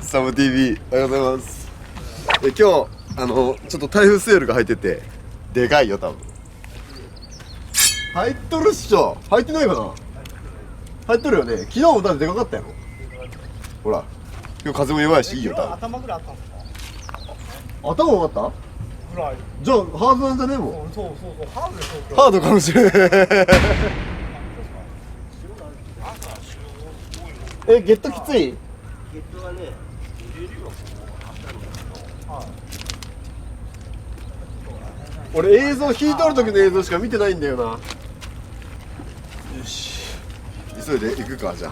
サム TV おはようございます。今日ちょっと台風スウェルが入っててでかいよ。多分入っとるっしょ。入ってないかな。入っとるよね。昨日もだってでかかったやろ。ほら今日風も弱いしいいよ。多分頭ぐらいあったんですか。頭もあったぐらい。じゃあハードなんじゃねえもん。そうハードでしょ。ハードかもしれないゲットきつい。ゲットはね、入れるよ。俺映像引いとる時の映像しか見てないんだよな。よし急いで行くか。じゃあ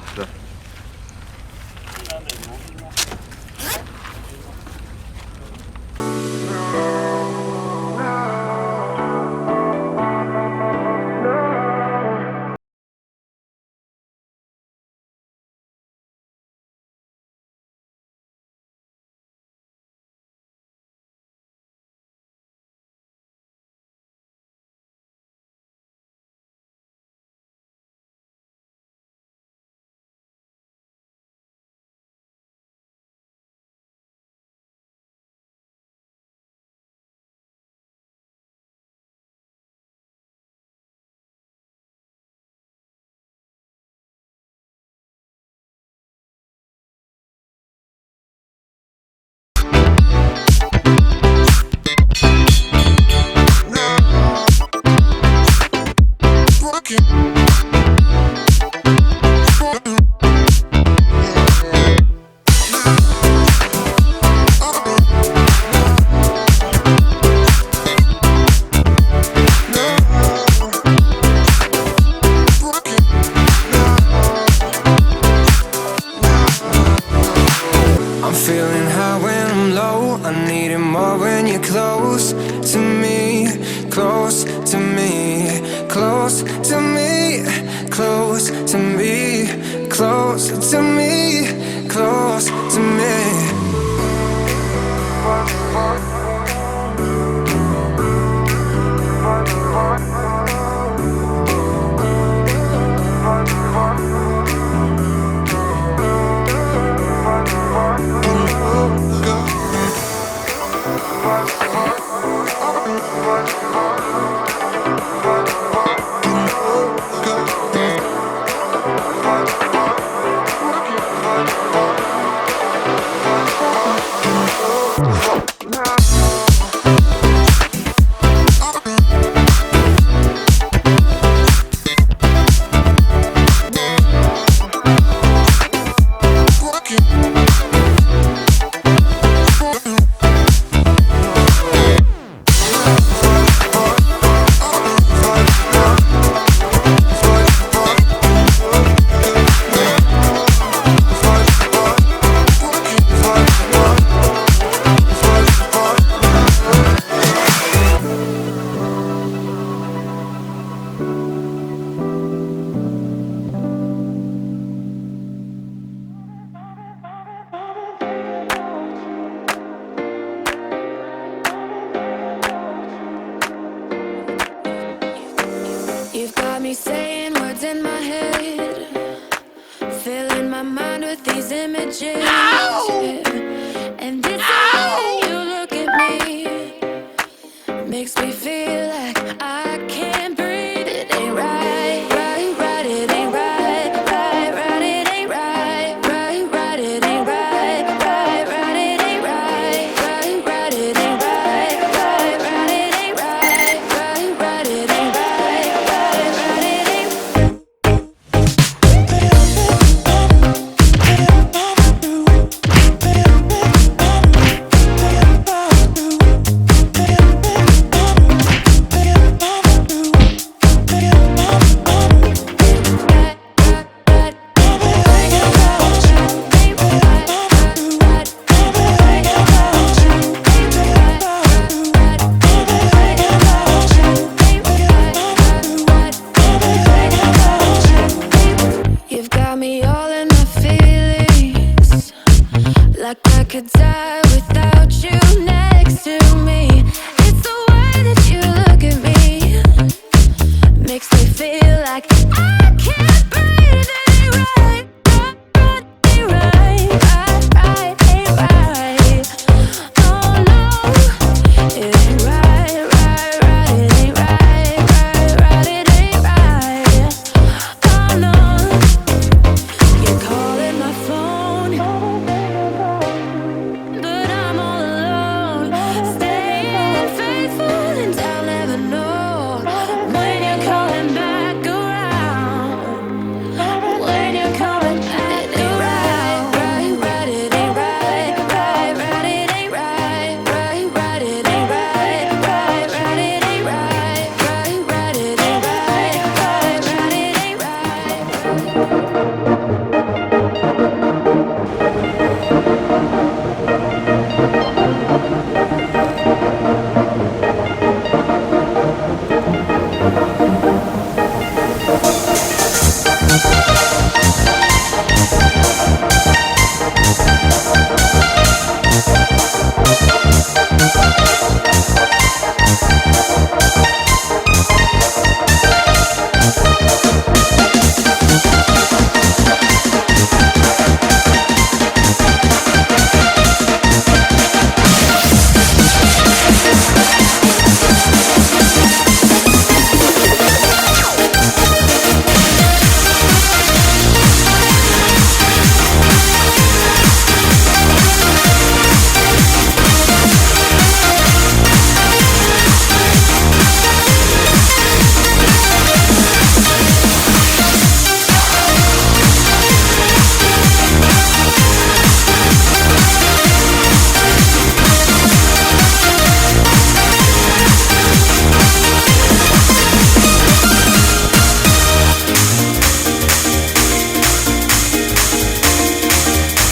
makes me feel like I can't